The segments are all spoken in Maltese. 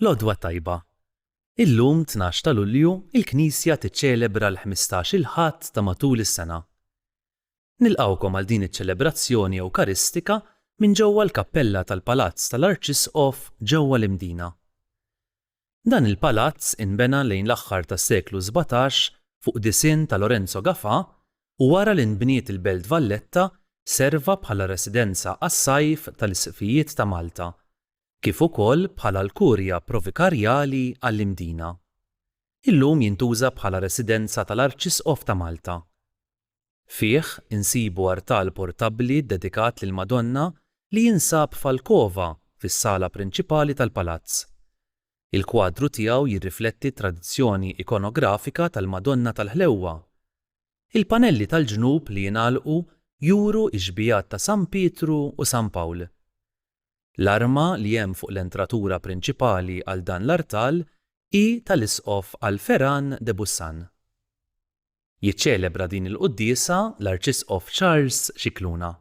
L-Għodwa tajba. Illum 12 ta' Lulju il-Knisja tiċċelebra l-15-il Ħadd ta' matul is-sena. Nilqgħukom għal din iċ-ċelebrazzjoni Ewkaristika minn ġewwa l-Kappella tal-Palazz tal-Arċisqof ġewwa l-Imdina. Dan il-palazz inbena lejn l-aħħar tas-seklu 17 fuq disinn ta' Lorenzo Gafà u wara li nbniet il-Belt Valletta serva bħala residenza għas-sajf tal-Isqfijiet ta' Malta, kif ukoll bħala l-kurja provikarjali għall-Imdina. Illum jintuża bħala residenza tal-Arċisqof ta' Malta. Fih insibu artal portabbli dedikat lil Madonna li jinsab f'alkova fis-sala prinċipali tal-palazz. Il-kwadru tiegħu jirrifletti tradizzjoni ikonografika tal-Madonna tal-Ħlewwa. Il-panelli tal-ġnub li jingħalqu juru iġbijat ta' San Pietru u San Pawl. L-arma li hemm fuq l-entratura prinċipali għal dan l-artal hi tal-Isqof Alferran de Bussan. Jiċċelebra din il-quddiesa l-Arċisqof Charles Scicluna.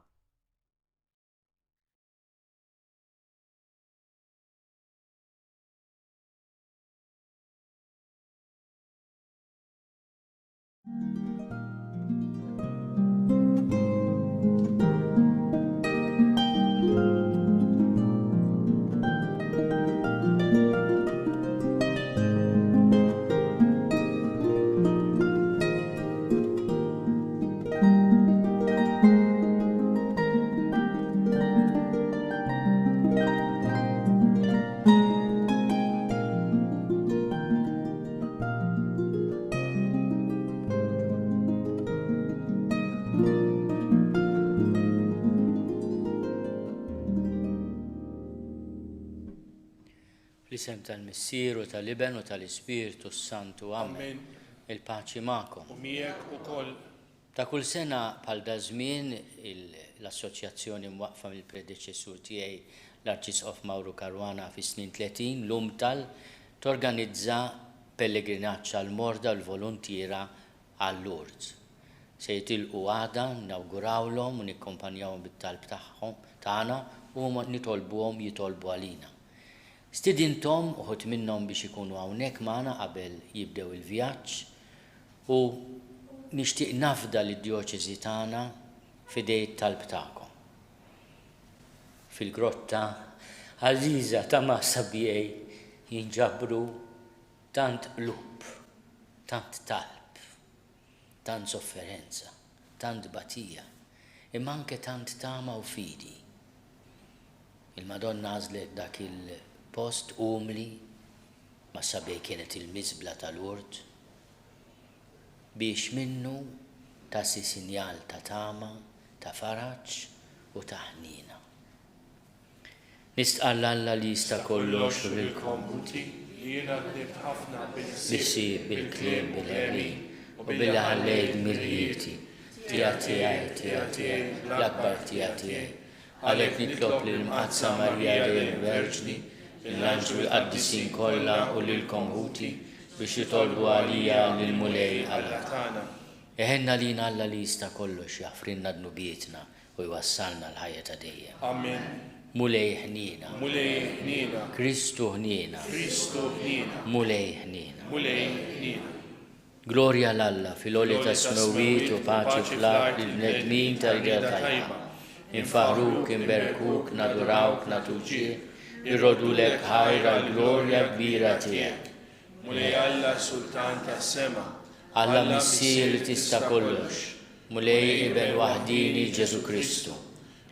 Fl-isem tal-Missieru tal-Iben u tal-Ispiritu Santu. Amen. Il-paċi magħkom. U miegħek ukoll. Ta' kull sena bħal da żmien l-assoċjazzjoni mwaqfa mill-predeċessur tiegħi l-Arċisqof Mawru Karwana fi snin 30 l-Umtal torganizza pellegrinaġġ għall-morda l-volontira għall-Lourdes. Se jitilqu għada nawgurawlhom u nikkompanjawhom bit-talb tagħhom tagħna u nitolbuhom jitolbu għalina. Stidintom uħut minnhom biex ikunu hawnhekk magħna qabel jibdew il-vjaġġ u nixtieq nafda lid-djoċeżi tagħna f'idejn talb tagħkom. Fil-grotta għażiża ta' Massa Bjej jinġabru tant qlub, tant talb, tant sofferenza, tant batija, imma anke tant tama u fidi. Il-Madonna għażlet dak il-post umli, Massa Bjej kienet il-miżbla tal-Urt, biex minnu tassi sinjal ta' tama, ta' faraġġ u ta' ħnina. Nistqal Alla li jista' kollox u bil-komputi, Jiena ħdimt ħafna bissib bil-kliem bil-ħerin u bil-ħallejt mill-ħieti, tija tiegħi, l-akbar tija tiegħi. Għalhekk nitlob lill-Mqazza Marija Verġni, l-Anġlu l-Qaddisin kollha u lilkom ħuti biex jitolbu għalija lill-Mulej Alla tagħna. Eħenna lina Alla li jista' kollox jaħfrinna dnubietna u jwassalna l-ħajja ta' dejjem. Amen. Mulej ħnina, Mulej ħnina, Kristu ħnina, Kristu ħnina, Mulej ħnina. Mulej ħnina. Glorja l-Alla fil-oli ta' smewit u paċi fl-art il-bnedmin tal-ġel tajba. Infaħruk, inberkuk, nadurawk, natuġir, irrodulek ħajra glorja kbira tiegħek. Mulej Alla Sultan tas-sema. Alla Missier li tista' kollox, Mulej Iben waħdini Ġesu Kristu.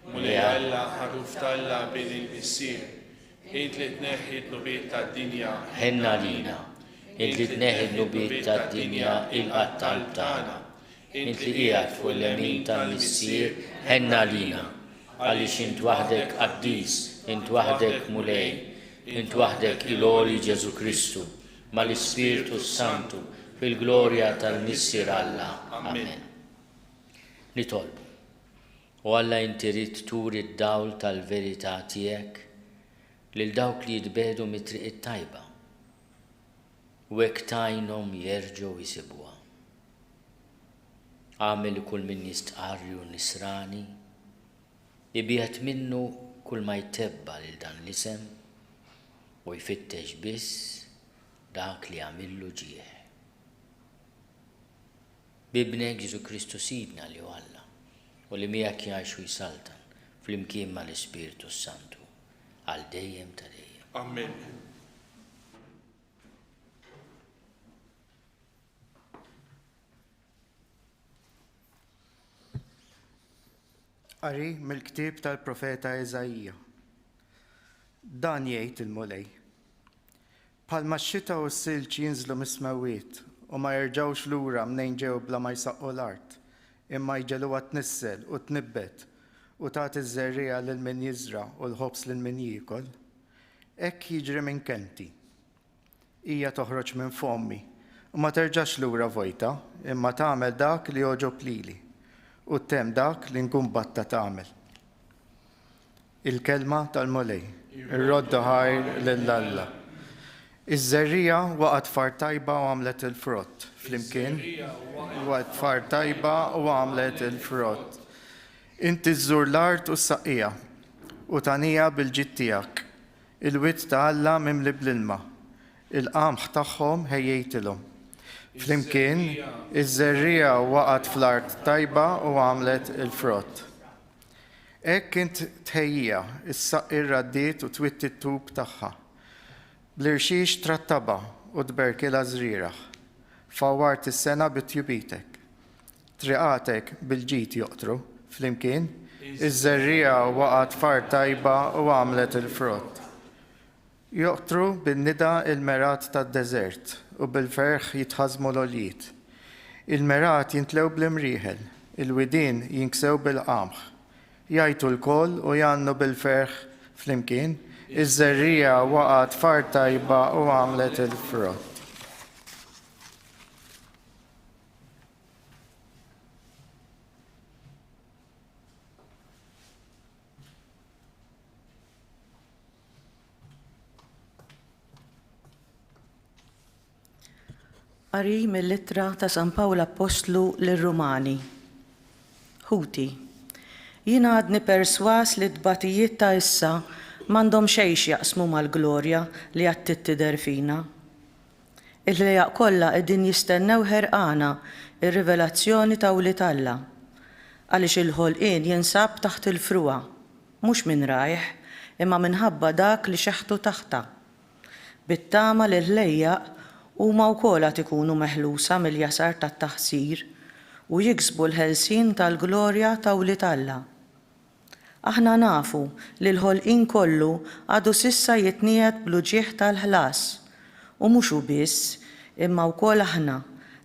Mulej Alla ħaruf talla bil il-missier. Int li tneħħi d-nubiet tad-dinja. Ħenna lina, int li tneħħi d-nubiet tad-dinja il-qattal tagħna. Int li qiegħed fuq l-lemin tal-Missier, ħenna lina, għaliex int waħdek qaddis, int waħdek Mulej, int waħdek il-għoli Ġesu Kristu, mal-Ispiritu Santu, fil-glorja tal-Missier Alla. Amen. Nitolbu. U Alla inti rid turi d-dawl tal-verità tiegħek lil dawk li jitbedu mit-triq it-tajba u hekk tajnhom jerġgħu jisibuha. Għamel kull min jistqarri u nisrani, ibiegħet minnu kull ma jtebba lil dan l-isem u jfittex biss dak li għamillu ġieħ. Bibnek Ġesu Kristu Sidna li hu Alla u li miegħek jgħix u jsaltan flimkien mal-Ispiritu Santu għal dejjem ta' dejjem. Amen. Qari mill-ktieb tal-profeta Eżajija. Dan jgħid il-mulej. Bħalma x-xita u s-silġ jinżlu mis-smawiet u ma jerġgħux lura mnejn ġew bla ma jsaqqu l-art, imma jġeluha tnissel u tnibbet u tagħti ż-żerriegħa lil min jiżra u l-ħobs lil min jiekol, hekk jiġri minn kenti. Hija toħroġ minn fommi u ma terġax lura vojta, imma tagħmel dak li jogħġob lili u tem dak li nkun batta tagħmel. Il-kelma tal-mulej, ir-rodda ħajr lill-Alla. Iż-żerrija waqgħet far tajba u għamlet il-frott. Flimkien waqgħet far tajba u għamlet il-frott. Inti żżur l-art u s-saqija u tanija bil-ġid tiegħek. Il-witt ta' Alla mimli bl-ilma. Il-qamħ tagħhom ħejjejtilhom. Flimkien iż-żerrija waqgħet fl-art tajba u għamlet il-frott. Hekk int tħejjija is-saqi rraddiet u twitti t-tub tagħha. Bl-irxiex trattaba u tberkilha żrieraħ. Fawwart is-sena bit-tjubitek. Triqatek bil-ġid joqtru flimkien, iż-żerrija waqgħet far tajba u għamlet il-frott. Joqtru bin-nida il-merat tad-deżert u bil-ferħ jitħażmu l-oljiet. Il-merat jintlew bl-imrieħel, il-widien jinksew bil-qamħ. Jajtu l-koll u jannu bil-ferħ flimkien, iż-żerrija waqgħet far tajba u għamlet il-frott. Qari mill-ittra ta' San Pawl Apostlu lir-Rumani. Ħuti, jiena għadni perswas li d-batijiet ta' issa m'għandhom xejn jaqsmu mal-glorja li qed tidher fina. Il-ħlejjaq kollha qegħdin jistennew ħerqana ir-rivelazzjoni ta' Wlied Alla, għaliex il-ħolqien jinsab taħt il-fruwa, mhux minn rajħ, imma minħabba dak li xeħtu taħta. Bit-tama li l-ħlejjaq huma wkoll qed ikunu meħlusa mill-jasar tat-taħsir u jiksbu l-ħelsien tal-glorja ta' Wlied Alla. Aħna nafu li l-ħolqien kollu għadu sissa jitniet bl-uġieħ tal-ħlas u mhux biss imma wkoll aħna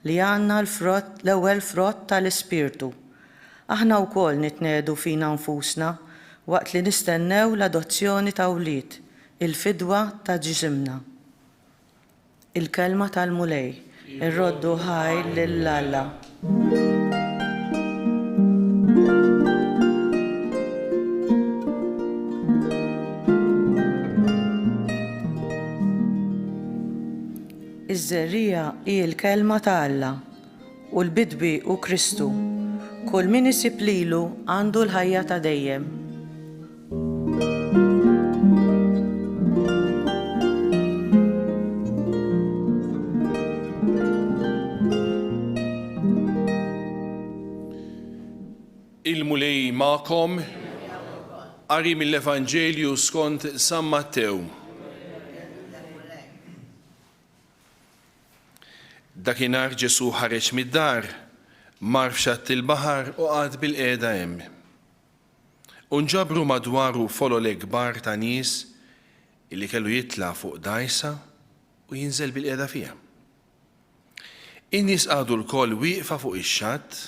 li għandna l-ewwel frott tal-Ispirtu. Aħna wkoll nitnedu fina nfusna waqt li nistennew l-adozzjoni ta' wlied, il-fidwa ta' ġisimna. Il-kelma tal-mulej, ir-roddu ħajr lill-Alla. Iż-żerrija hi l-kelma ta' Alla u l-bidwi u Kristu. Kull min isib lilu għandu l-ħajja ta' dejjem. Il-mulej ma'kom, qari mill-Evanġelju skont San Mattew. Dakinhar Ġesu ħareġ mid-dar, mar f'xatt il-baħar u qgħad bil-qiegħda hemm. U nġabru madwaru folole kbar ta' nies illi kellu jitla' fuq dgħajsa u jinżel bil-qiegħda fiha. In-nies qagħdu l-koll wieqfa fuq ix-xatt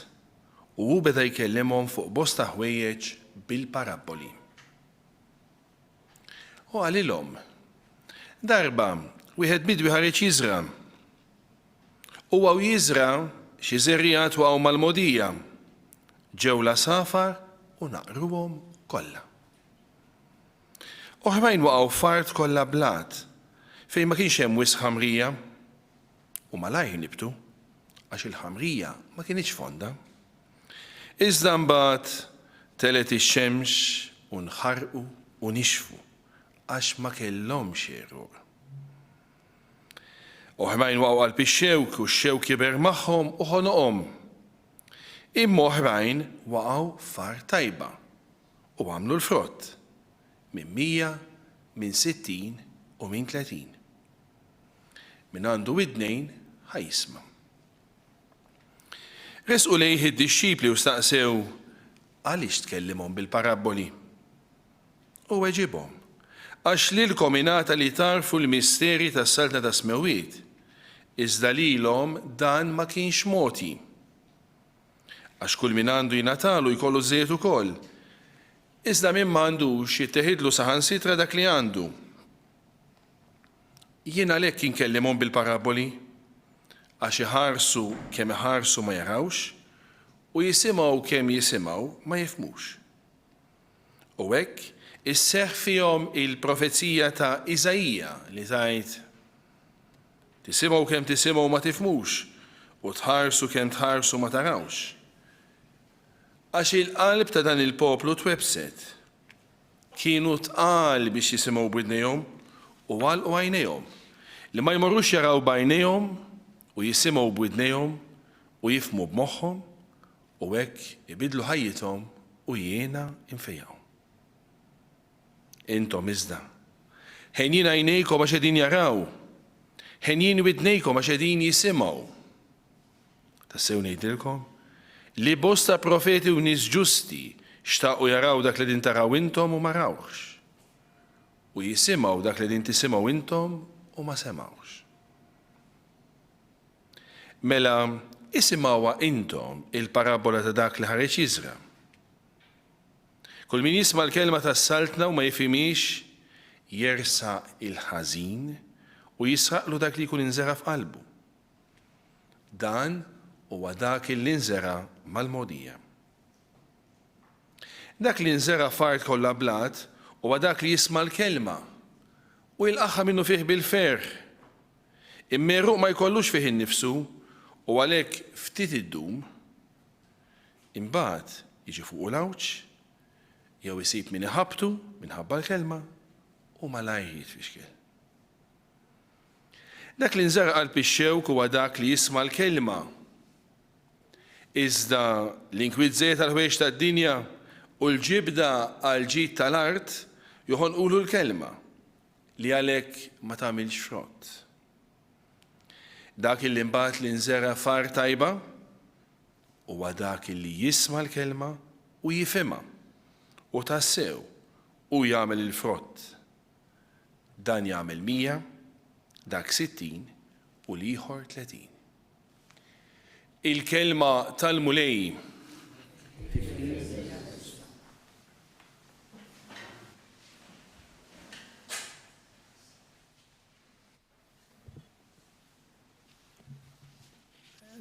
u hu beda jkellimhom fuq bosta ħwejjeġ bil-parabboli. U għalilhom, darba wieħed midwi ħareġ jiżra. U għaw jiżra xi żerrijat waqgħu mal-mogħdija, ġew la safar u naqruhom kollha. Oħrajn waqgħu f'art kollha blat fejn ma kienx hemm wisq ħamrija u malajr nibtu għax il-ħamrija ma kienx fonda. Iżda mbagħad telet ix-xemx u nħarqu u nixfu għax ma kellhomx għerur. Oħrajn waqgħu qalb ix-xewk u x-xewk kiber magħhom u ħonoqhom. Imma oħrajn waqgħu f'ar tajba u għamlu l-frott minn 100, minn 60 u minn 30. Min għandu widnejn ħajsma'. Resqu lejh id-dixxipli u staqsew għaliex tkellimhom bil-paraboli. U weġibhom, għax lilkom ingħata li tarfu l-misteri tas-saltna ta' smewiet, iżda lilhom dan ma kienx mogħti. Għax kull min għandu jingħatalu jkollu żejjed ukoll, iżda min m'għandux jitteħidlu saħansitra dak li għandu. Jien għalhekk inkellimhom bil-paraboli, għax iħarsu kemm iħarsu ma jarawx, u jisimgħu kemm jisimgħu ma jifhmux. U hekk isseħħ fihom il-profezija ta' Iżajija li tgħid: tisimgħu kemm tisimgħu ma tifhmux u tħarsu kemm tħarsu ma tarawx. Għax il-qalb ta' dan il-poplu twebset. Kienu tqal biex jisimgħu b'widnejhom u għalqu għajnejhom li ma jmorrux jaraw b'għajnejhom u jisimgħu b'widnejhom u jifhmu b'moħħhom u hekk ibidlu ħajjithom u jiena infejjaw. Intom iżda, ħenjin għajnejkom għax qegħdin jaraw, ħenjin widnejkom għax qegħdin jisimgħu. Tassew ngħidilkom li bosta profeti u nies ġusti xtaqu jaraw dak li din taraw intom u ma rawx. U jisimgħu dak li din tisimgħu intom u ma semgħux. Mela, isimgħuha intom il-parabola ta' dak li ħareġ jiżra. Kull min jisma' l-kelma tas-saltna u ma jifhimix jersa' il-ħażin u jisraqlu dak li jkun inżera f'qalbu. Dan huwa dak li nżera mal-mogħdija. Dak li nżera f'art kollha blat huwa dak li jisma' l-kelma u jilqaħħa minnu fih bil-ferħ. Imma ma jkollux fih innifsu u għalhekk ftit iddum imbagħad jiġi fuq l-awċ jew isib min iħabbtu minħabba l-kelma u malajr jitfixkel. Dak li nżar qalb ix-xewk huwa dak li jisma' l-kelma. Iżda l-inkwiżżejjed tal-ħwejjeġ tad-dinja u l-ġibda għal ġid tal-art joħonqulu l-kelma li għalhekk ma tagħmilx frott. Dak li mbagħad li nżera f'ar tajba huwa dak li jisma' l-kelma u jifhimha u tassew u jagħmel il-frott. Dan jagħmel 100, dak 60 u l-ieħor 30. Il-kelma tal-mulej.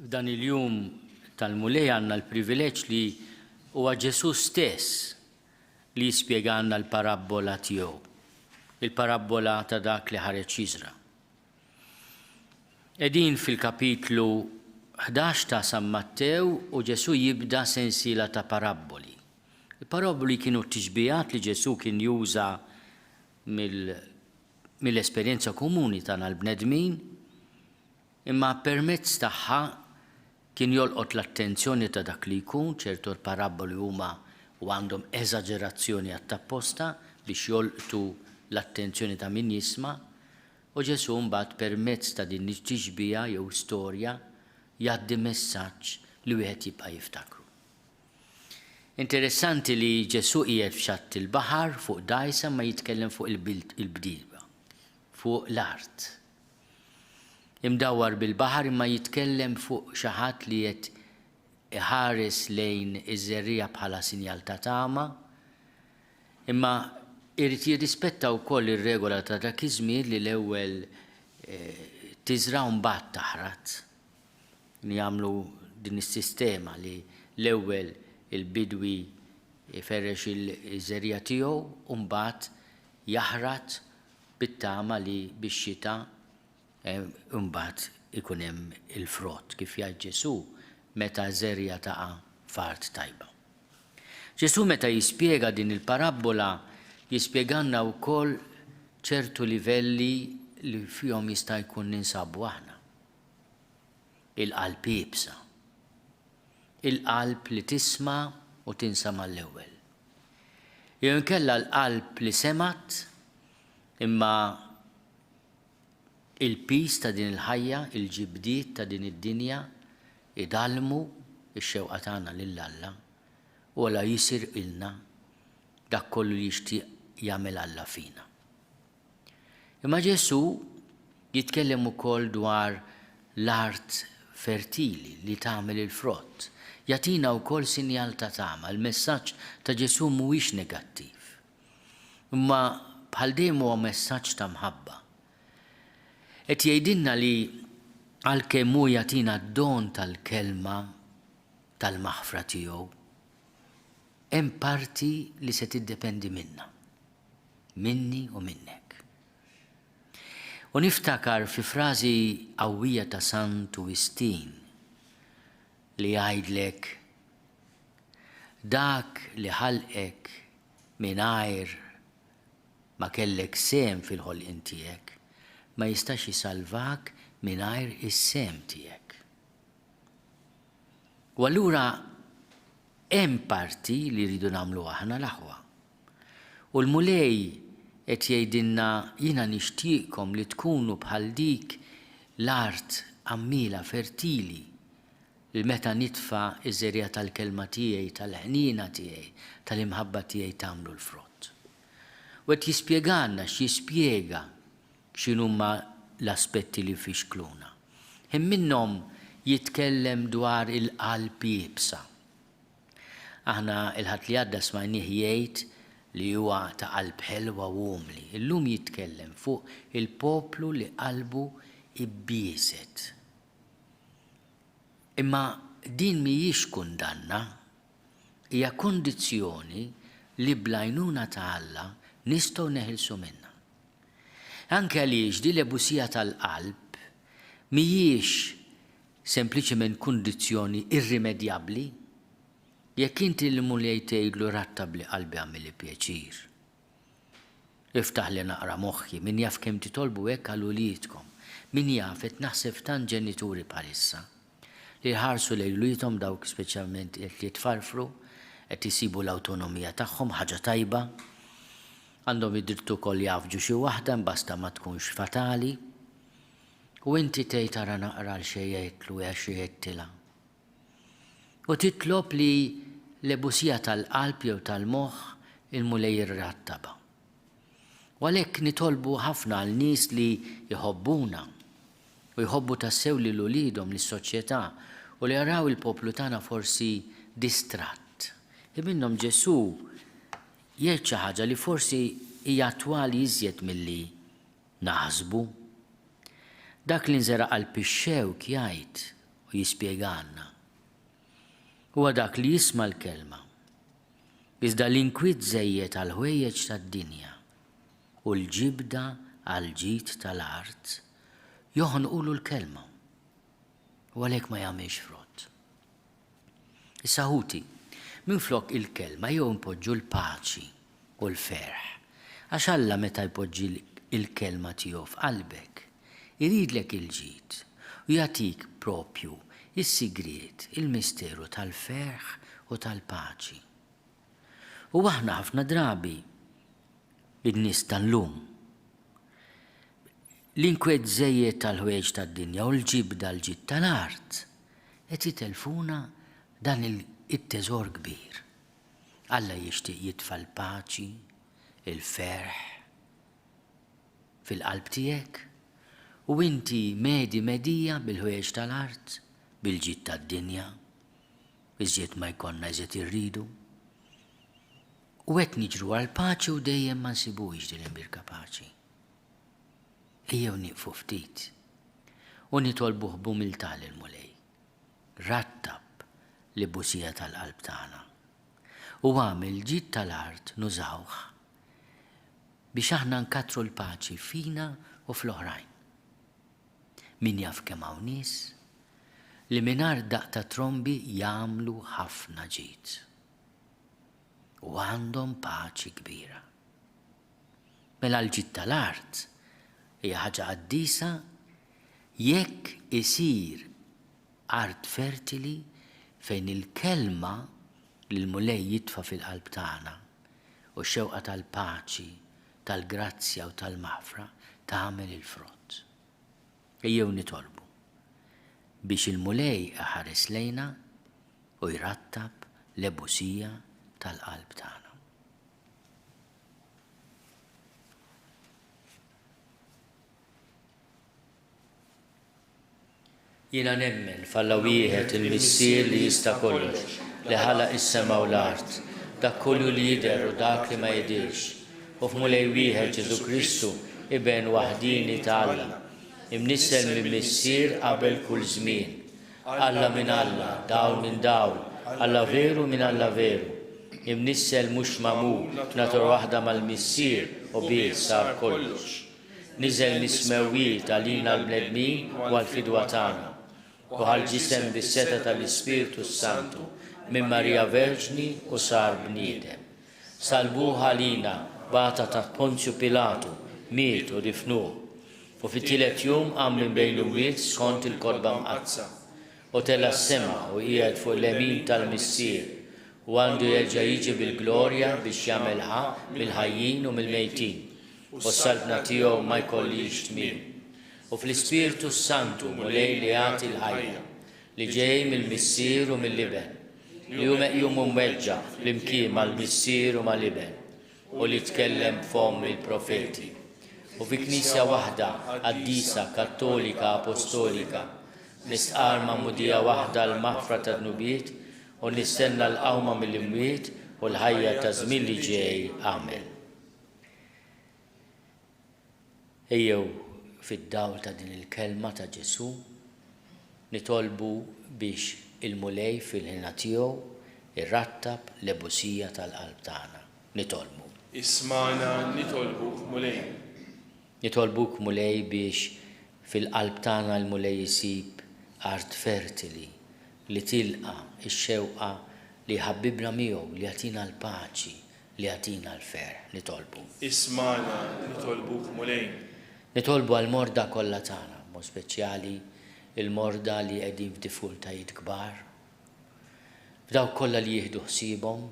F'dan il-jum tal-mulej għandna l-privileġġ li huwa Ġesu stess li jispjegana l-parabola tiegħu, il-parabola ta' dak li ħareġ jiżra. Qegħdin fil-kapitlu 11 ta' San Mattew u Ġesu jibda sensiela ta' paraboli. Il-paraboli kienu t-tixbijat li Ġesu kien juża mill-esperjenza komuni tagħna l-bnedmin, imma permezz tagħha kien jolqot l-attenzjoni ta' dak li jkun, ċertu l-paraboli huma u għandhom eżagerazzjoni għat-tapposta biex jolqtu l-attenzjoni ta' min jisma' u Ġesu mbagħad permezz ta' din it-tixbija jew storja jgħaddi messaġġ li wieħed jibqa' jiftakru. Interessanti li Ġesu qiegħed f'xatt il-baħar fuq dgħajsa ma jitkellem fuq il-bdieba, fuq l-art. Imdawwar bil-baħar imma jitkellem fuq xi ħadd li qed iħares lejn iż-żerrija bħala sinjal ta' tama, imma irid jirrispetta wkoll ir-regola ta' dak iż-żmien li l-ewwel tiżra u mbagħad taħrat. Jagħmlu din is-sistema li l-ewwel il-bidwi iferrex il-żerrija tiegħu u mbagħad jaħrat bit-tama li bix-xita mbagħad ikun hemm il-frott kif jgħid Ġesu meta żerja taqa' f'art tajba. Ġesu meta jispjega din il-parabola jispjeganna wkoll ċertu livelli li fihom jista' jkun ninsabu aħna. Il-qalb jibsa. Il-qalb li tisma' u tinsa mal-ewwel. Jew inkella l-qalb li semat imma il-pis ta' din il-ħajja, il-ġibdiet ta' din id-dinja idalmu ix-xewqa tagħna lil Alla u la jisir ilna dak kollu li jixtieq jagħmel Alla fina. Imma Ġesu jitkellem ukoll dwar l-art fertili li tagħmel il-frott. Jatina wkoll sinjal ta' tama. Il-messaġġ ta' Ġesu mhuwiex negattiv. Imma bħal dejjem huwa messaġġ ta' mħabba. Qed jgħidilna li għalkemm hu jatina d-don tal-kelma tal-maħfra tiegħu, hemm parti li se tiddependi minna. Minni u minnek. U niftakar fi frażi qawwija ta' Sant Wistin li jgħidlek dak li ħalqek mingħajr ma kellek sem fil-ħolqien tiegħek ma jistax jisalvak mingħajr is-sem tiegħek. U allura hemm parti li rridu nagħmlu aħna l-aħwa. U l-mulej qed jgħidilna jiena nixtieqkom li tkunu bħal dik l-art ammila fertili li meta nitfa' iż-żerja tal-kelma tiegħi, tal-ħnina tiegħi, tal-imħabba tiegħi tagħmlu l-frott. U qed jispjegalna x'jispjega x'inhuma l-aspetti li fixkluna. Hemm minnhom jitkellem dwar il-qalb jibsa. Aħna il-ħadd li għadda smajnieh jgħid li huwa ta' qalb ħelwa u umli. Illum jitkellem fuq il-poplu li qalbu ibbieset. Imma din mhijiex kundanna, hija kondizzjoni li blajnuna ta' Alla nistgħu neħilsu minnha. Anke għaliex din l-ebusija tal-qalb mhijiex sempliċement kundizzjoni irrimedjabbli. Jekk inti li mulej tgħidlu rattab li qalbi għamil pjaċir. Iftaħ li naqra moħħi, min jaf kemm titolbu hekk għal uliedkom. Min jaf qed naħseb tant ġenituri bħalissa li jħarsu lejn ulidhom dawk speċjalment qed jitfarfru, qed isibu l-awtonomija tagħhom ħaġa tajba, għandhom id-drittu wkoll jafġu xi waħda mbasta ma tkunx fatali, u inti tgħid tara naqra l xejn jgħidlu għax xi jgħidtilha. U titlob li l-ebusija tal-qalb jew tal-moħħ il-mulej irrattaba. U għalhekk nitolbu ħafna għal nies li jħobbuna u jħobbu tassew lil uliedhom lis-soċjetà u li jaraw il-poplu tagħna forsi distratt. Minnhom Ġesu jgħid xi ħaġa li forsi hija attwali iżjed milli naħsbu. Dak li nżeraq qalb ix-xewk jgħid u jispjegana. Huwa dak li jisma' l-kelma. Iżda l-inkwiet żejjed għal ħwejjeġ tad-dinja u l-ġibda għal ġid tal-art joħonqulu l-kelma u għalhekk ma jagħmilx frott. Issa ħuti, minflok il-kelma jew impoġġu l-paċi u l-ferħ. Għax Alla meta jpoġġi il-kelma tiegħu f'qalbek, iridlek il-ġid u jagħtik propju is-sigriet, il-misteru tal-ferħ u tal-paċi. U aħna ħafna drabi in-nies tal-lum l-inkwiet żejjed tal-ħwejjeġ tad-dinja u l-ġibda l-ġid tal-art qed jitelfuna dan it-teżor kbir. Alla jixtieq jitfa' l-paċi, il-ferħ fil-qalb tiegħek u inti medija bil-ħwejjeġ tal-art, bil-ġid tad-dinja, iżjed ma jkollna iżjed irridu. U qed niġru għal paċi u dejjem ma nsibux din il-birka paċi. Ejjew nieqfu ftit u nitolbu b'umiltà lill-mulej. Rattab l-ebusija tal-qalb tagħna u għamel ġid tal-art nużawh biex aħna nkattru l-paċi fina u fl-oħrajn. Min jaf kemm hawn nies li mingħajr daqta trombi jagħmlu ħafna ġid u għandhom paċi kbira. Mela l-ġid tal-art hija ħaġa qaddisa jekk isir art fertili fejn il-kelma li l-mulej jitfa fil-qalb tagħna u x-xewqa tal-paċi, tal-grazzja u tal-maħfra tagħmel il-frott. Ejjew nitolbu biex il-mulej iħares lejna u jrattab l-ebusija tal-qalb tagħna. Jiena nemmen f'Alla wieħed il-Missier li jista' kollox, li ħalaq is-sema u l-art, dak kollu li jidher u dak li ma jidirx, u f'Mulej wieħed Ġesu Kristu iben waħdini ta' Alla, imnissel minn Missier qabel kull żmien, Alla minn Alla, dawl minn dawl, Alla veru minn Alla veru, imnissel mhux magħmul, natur waħda mal-Missier u bih sar kollox. Niżel nismewwiet għalina l-bnedmin u għall-fidwa tagħna, u ħal-ġisem bis-seta tal-Ispiritu Santu minn Marija Verġni u sar bniedem. Salbuh għalina bata ta' Ponzju Pilatu, miet u difnuh, u fit-tielet jum qam minn bejn l-umwiet skont il-kodba mqazza, u tela s-sema u qiegħed fuq l-emin tal-Missier, u għandu jerġa' jiġi bil-glorja biex jagħmel ħaq mill-ħajjin u mill-mejtin, u s-salbna tiegħu ma jkollix tmiem. U fl-Ispiritu Santu mulej li jagħti l-ħajja, li ġej mill-Missier u mill-Liben, li hu meqjum u mweġġa flimkien mal-Missier u mal-Liben, u li tkellem f'hom il-profeti. U fi Knisja waħda qaddisa, kattolika, apostolika, nistqar ma'mudija waħda l-maħfra ta' dnubiet u nistenna l-qawma mill-imwiet u l-ħajja ta' żmien li ġej. Amen. Ejjew fid-dawl ta' din il-kelma ta' Ġesu nitolbu biex il-mulej fil-ħina tiegħu irrattab l-ebusija tal-qalb tagħna. Nitolbu. Ismana nitolbuk mulej. Nitolbuk mulej biex fil-qalb tagħna l-mulej isib art fertili li tilqa x-xewqa li ħabbibna miegħu li jagħtina l-paċi, li jagħtina l-ferħ. Nitolbu. Ismana nitolbuk mulej. Nitolbu għal-morda kollha tagħna, mod speċjali il-morda li qegħdin f'difultajiet kbar, f'dawk kollha li jieħdu ħsiebhom,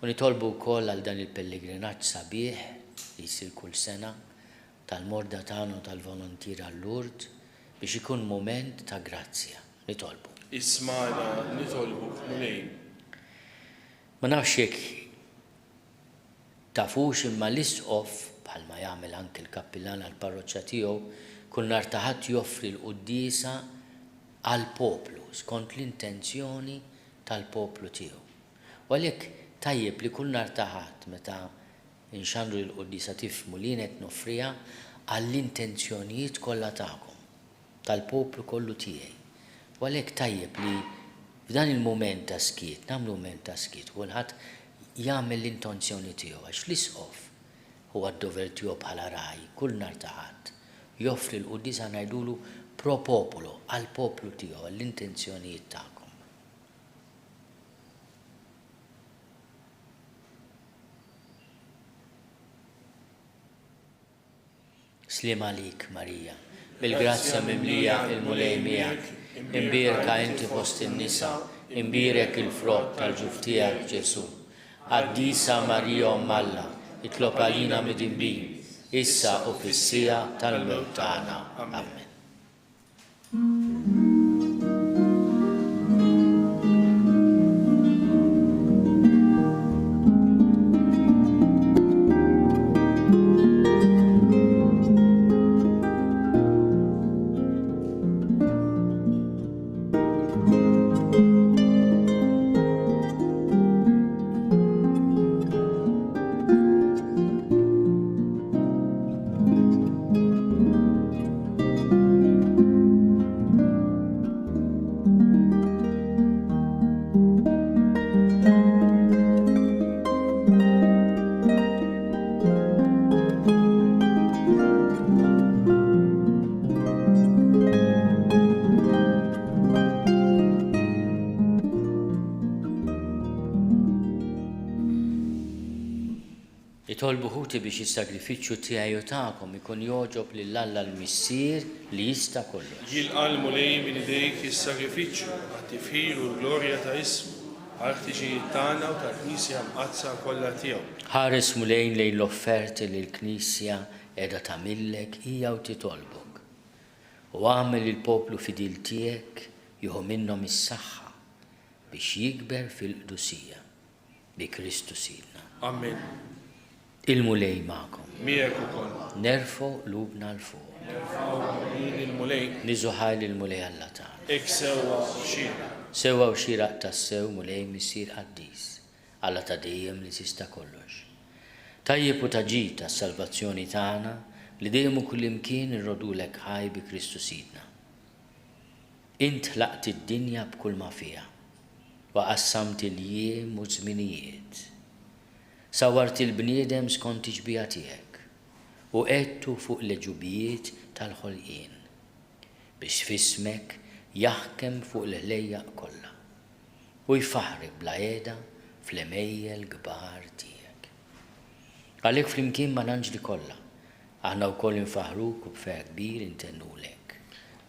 u nitolbu wkoll għal dan il-pellegrinaġġ sabiħ li jsir kull sena tal-morda tagħna u tal-volontira l-Lurd biex ikun mument ta' grazzja. Nitolbu. Ismana nitolbuk mulej. Ma nafx jekk tafux imma l-isqof bħalma jagħmel anke l-kappillan għall-parroċċja tiegħu kull nhar ta' ħadd joffri l-quddiesa għall-poplu skont l-intenzjoni tal-poplu tiegħu. U għalhekk tajjeb li kull nhar ta' ħadd meta inxandru l-quddiesa tifhmu li qed noffriha għall-intenzjonijiet kollha tagħkom tal-poplu kollu tiegħi. U għalhekk tajjeb li f'dan il-mument ta' skiet, nagħmlu mument ta' skiet, kulħadd jagħmel l-intenzjoni tiegħu għax l-isqof huwa d-dover tiegħu bħala raj kull nhar ta' ħadd joffri l-quddiesa ngħidulu pro popolo għall-poplu tiegħu għall-intenzjonijiet tagħkom. Sliem għalik, Marija, bil-grazzja mimlija il-mulej miegħek, imbierka inti fost in-nisa, imbierek il-frott tal-ġuf tiegħek Ġesu. Qaddisa Marija Omm Alla, itlob għalina mid-inbin, issa u fis-sija tal-mewt tagħna. Amen. Itolbu ħuti biex is-sagrifiċċju tiegħi u tagħkom ikun joġob lill-Alla l-Missier li jista' kollox. Jilqalmu lej minn idejk is-sagrifiċċju għat-tifħir u l-glorja ta' ismu għal-ħtiġijiet tagħna u tal-Knisja mqazza kollha tiegħu. Ħares mulejn lejn l-offerti li l-Knisja qiegħda tagħmillek hija u titolbok. U għamel il-poplu fidil tiegħek jieħu minnhom is-saħħa biex jikber fil-qdusija bi Kristu Sidna. Amen. Il-mulej magħkom. Miegħek ukoll. Nerfo lubna l-fuq. Il-mulej. Niżuħaj il-mulej Alla tagħna. Ek sewwa xira. Sewwa u xieraq tas-sew mulej missier qaddis. Alla ta' dejjem li tista' kollox. Tajjeb u taġid tas-salvazzjoni tagħna li dejjem u kullimkien irrodulek ħaj bi Kristu Sidna. Int ħlaqt id-dinja b'kull ma fiha wa qassamt il-jiem u żminijiet. Sawart il-bniedem skont iġbija tiegħek u qedtu fuq l-ġubijiet tal-ħolqien biex fismek jaħkem fuq l-ħlejjaq kollha u jfaħrek bla qiegħda fl-emejjel kbar tiegħek. Għalhekk flimkien ma' l-anġli kollha aħna wkoll infaħruk u b'ferħ kbir intennulek.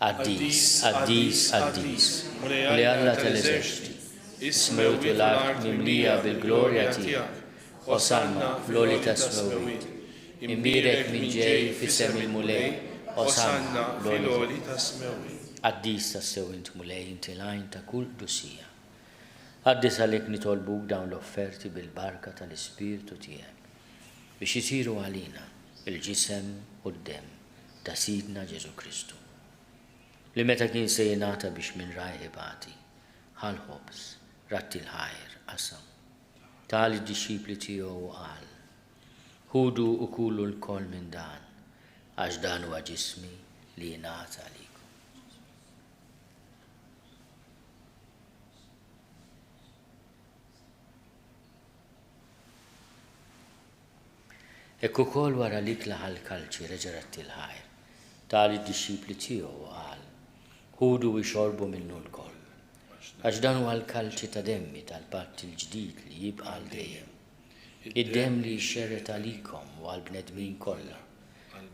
Qaddis, qaddis, qaddis, li Alla tal-eżerċiti, ismewtu l-art mimlija bil-glorja tiegħek. Osanna fl-oli ta' smewit, imbirek minn ġej fissem il-mulej, Osanna fl-oli ta' smewit. Qaddis ta' sewint mulej inti lajn ta' kull qdusija. Qaddis għalhekk nitolbuk dawn l-offerti bil-barka tal-Ispirtu tiegħek biex isiru għalina il-ġisem u d-dem ta' Sidna Ġesu Kristu. Li meta kien se jingħata biex minn rajħibati, ħal-ħobs, ratti l-ħajr, qasam. Tal id-disċipli tiegħu qal, ħudu u kullu l-koll minn dan, għax dan huwa ġismi li jingħata għalikom. Hekk ukoll wara li tlaħa l-kalċi reġa' ratti l-ħajr, tal id-disċipli tiegħu qal, ħudu u jxorbu minnu l-koll. Għax dan huwa l-kalċi ta' demmi tal-patt il-ġdid li jibqa' għal dejjem. Id-demm li jxerret għalikom u għall-bnedmin kollha,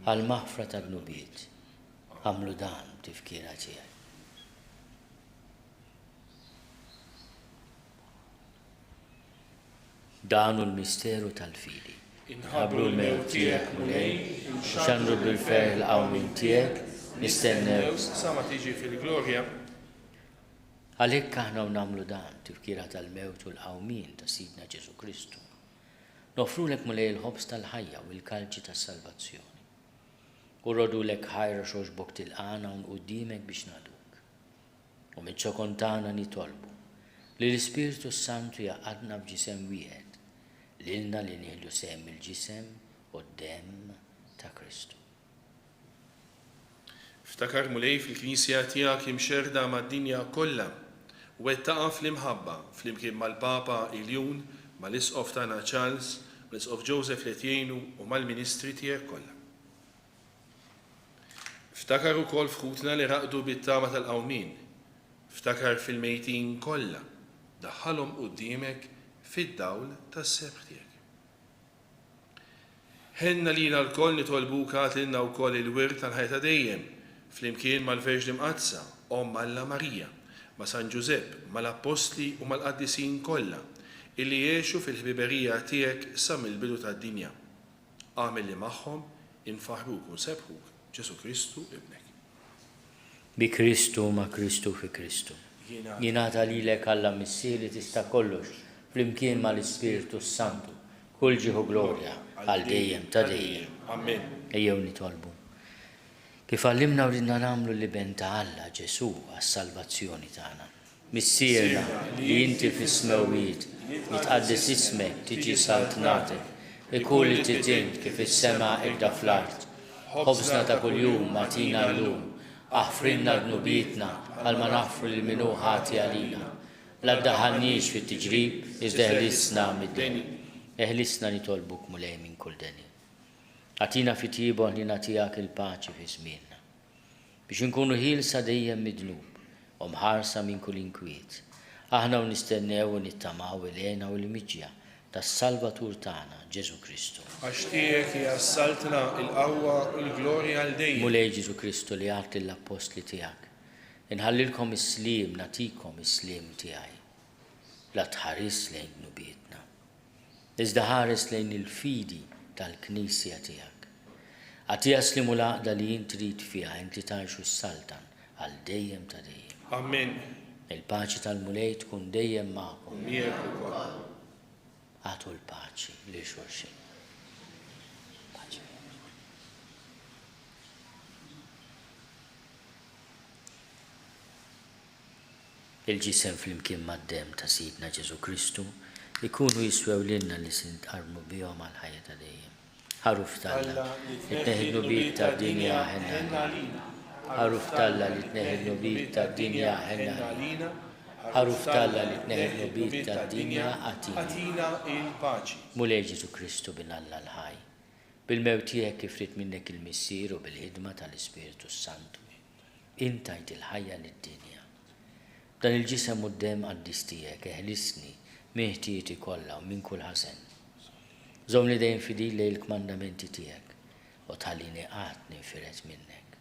għall-maħfra ta' dnubiet. Għamlu dan tifkira tiegħek. Dan hu l-misteru tal-fidi. Inħabru l-mewt tiegħek mulej, xandru bil-ferħ l-qawmin tiegħek, nistennew sa ma tiġi fil-glorja. Għalhekk aħna nagħmlu dan tifkira tal-mewt u l-qawmin ta' Sidna Ġesu Kristu. Nofrulek mulej il-ħobs tal-ħajja u l-kalċi tas-salvazzjoni. U rodulek ħajra xoġbok tilqana u qudiemek biex naduk. U miċ-ċokontana nitolbu li l-Ispirtu Santu jaqadna b'ġisem wieħed lilna li nieħdu sehem il-ġisem u d-demm ta' Kristu. Ftakar mulej fil-Knisja tiegħek imxerda mad-dinja kollha u wettaqa fl-imħabba flimkien mal-Papa Iljun, mal-Isqof tagħna Charles, mal-Isqof Joseph Letjenu u mal-Ministri tiegħek kollha. Ftakar ukoll fħutna li raqdu bit-tama tal-qawmin. Ftakar fil-mejtin kollha, daħħalhom quddiemek fid-dawl tas-sebħ tiegħek. Ħenna lina l-koll nitolbuk għatilna wkoll il-wirt tal-ħajta dejjem flimkien mal-Verġni Mqazza, Om Alla Marija, ma' San Giuseppe, mal-Apostli u mal-Qaddisin kollha illi jgħixu fil-ħbiberija tiegħek sa mill-bidu tad-dinja. Għamel li magħhom infaħruk u nsebħuk Ġesu Kristu ibnek. Bi Kristu ma' Kristu fi Kristu. Jingħata lilek Alla Missier li tista' kollox flimkien mal-Ispirtu Santu, kull ġieħu glorja għal dejjem ta' dejjem. Amen. Ejjew nitolbu. Kif għallimna ridna nagħmlu li ben ta' Alla Ġesu għas-salvazzjoni tagħna. Missierna li inti fis-smewwiet jitqaddis ismek tiġi saltnatek, ikun li titint kif is-sema ibda fl-art. Ħobsna ta' kuljum matina llum, aħfrinna dnubietna għal ma naħfru li minnu ħati għalina. La ddaħħalniex fit-tiġrib iżda eħlisna mid-deni. Eħlisna nitolbuk mulej minn kull deni. Għatina fit-tibu li nagħtijak il-paċi fi żmienna. Biex inkunu ħielsa dejjem mid-dnub u mħarsa minn kull inkwiet. Aħna u nistennew u nittamaw il-għena u l-miġja tas-Salvatur tagħna Ġesu Kristu. Għax tiegħek jassaltna il-qawwa u l-glorja għal dejjem. Mulej Ġesu Kristu li għat l-apostli tiegħek. Inħallilkom is-slim, natikom is-slim tiegħi. La tħares lejn nubietna. Iżda ħares lejn il-fidi tal-Knisja tiegħek. Għatija slimu l-għaqda li jintrid fiha inti tgħixu s-saltan għal dejjem ta' dejjem. Amen. Il-paċi tal-mulej tkun dejjem magħkom. Miegħek ukoll. Għatu l-paċi li xulxin. Paċi. Il-ġisem fl-imkien mad-dem ta' Sidna Ġesu Kristu ikunu jiswew lilna li sintqarmu bihom għal ħajja ta' dejjem. Ħaruf talla li tneħidnu bit ta' dinja ħenna lina. Ħaruf talla li tneħidnu bit ta' dinja ħenna lina. Ħaruf talla li tneħidnu bit ta' dinja għatina il-paċi. Mulej Ġesu Kristu bin Alla l-ħaj. Bil-mewt tiegħek kif rid minnek il-missier u bil-ħidma tal-Ispiritu Santu. Intajt il-ħajja lid-dinja. Dan il-ġisem u d-dem għaddis tiegħek eħlisni miħtijieti kollha u minn kull ħasen. Żomni dejjem fidil lejn il-kmandamenti tiegħek u tħallini qatt ninfiret minnek.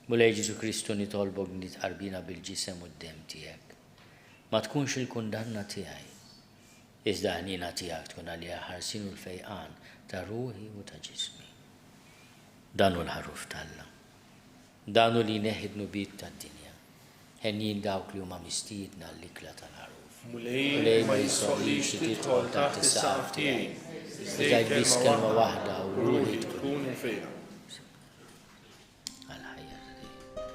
Mulej Ġesu Kristu nitolbok nitqarbina bil-ġisem u d-dem tiegħek. Ma tkunx il-kundanna tiegħi. Iżda ħnina tiegħek tkun għalija ħarsin u l-fejqan ta' ruħi u ta' ġismi. Danu l-ħaruf talla. Danu li neħidnu bit ta' dinja. Ħenjin dawk li huma mistiedna l-ikla tal-ħaruf. Mulej ma jissolix titħol taħt is-saqf tiegħi. Iżda jbis kelma waħda u ruħi tkun tkun fiha. għal-ħajja ta' dejjem.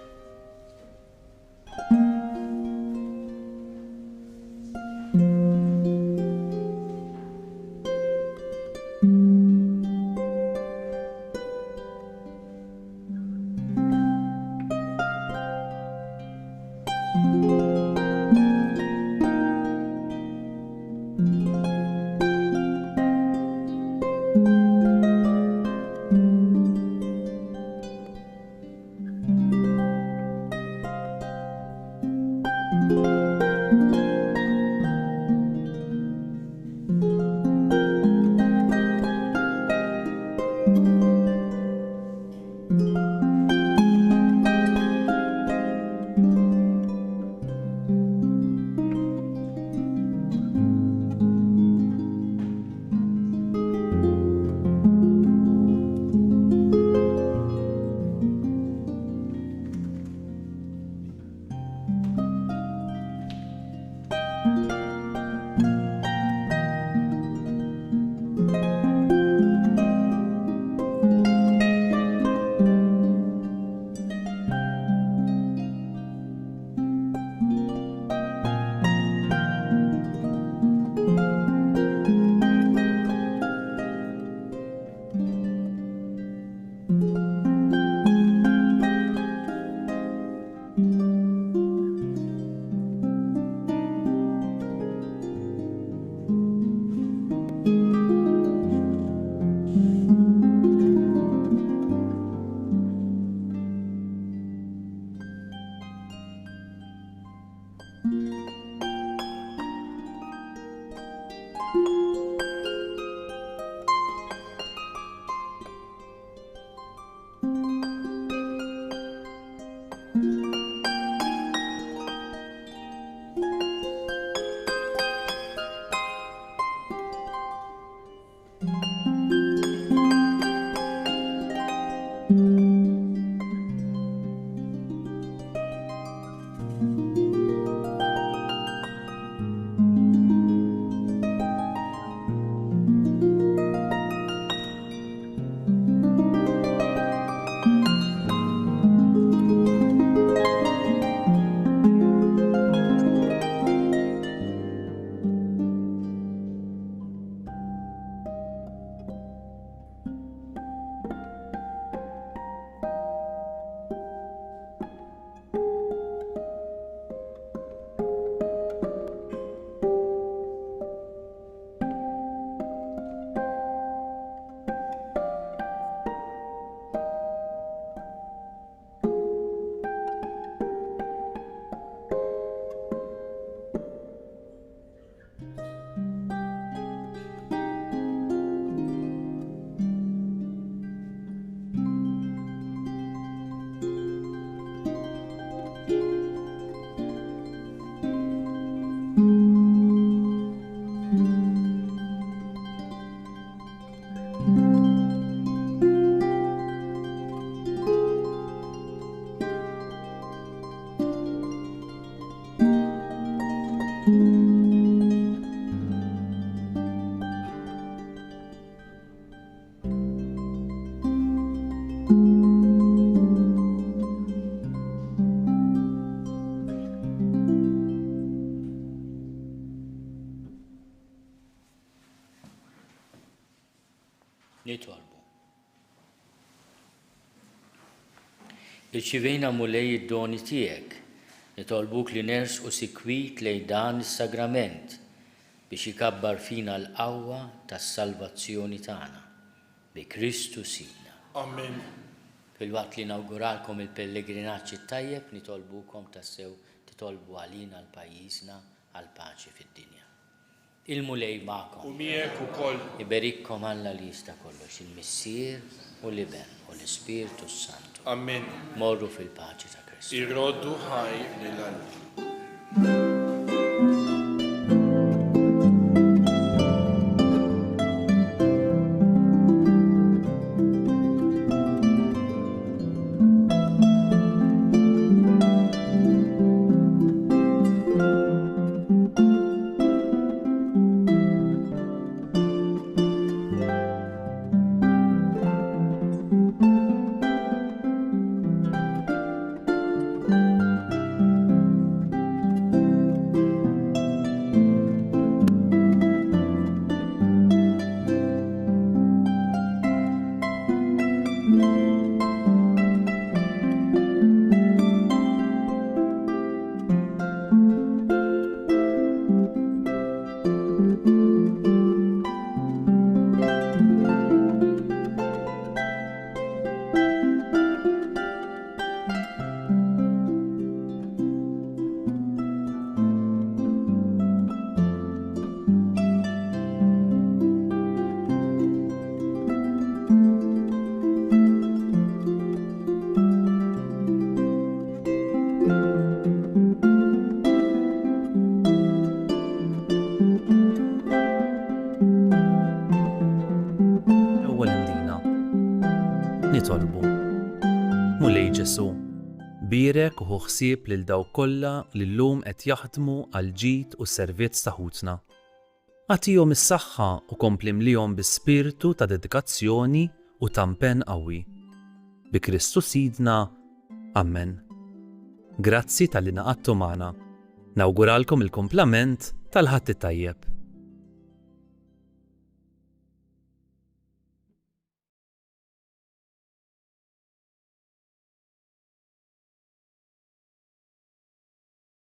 Nitolbu. Irċivejna mulej id-doni tiegħek, nitolbuk li nersqu sikwit lejn dan is-sagrament biex ikabbar fina l-qawwa tas-salvazzjoni tagħna bi Kristu Sidna. Amen. Fil-waqt li nawguralkom il-pellegrinaġġ tajjeb nitolbukom tassew titolbu għalina l-pajjiżna għal-paċi fid-dinja. Il-mulej magħkom. U miegħek ukoll. Iberikkom Alla li jista' kollox, il-Missier u l-Iben u l-Ispiritu Santu. Amen. Morru fil-paċi ta' Kristu. Irroddu ħaj lil-Alla. Nitolbu. Mulej Ġesu, birek u ħsieb lil daw kollha li llum qed jaħdmu għal ġid u servizz ta' ħutna. Għatihom is-saħħa u kompli mlihom bi-spiritu ta' dedikazzjoni u ta' impenn qawwi. Bi Kristu Sidna. Amen. Grazzi tal-li naqadtu magħna. Nawguralkom il-komplament tal-ħadd it-tajjeb.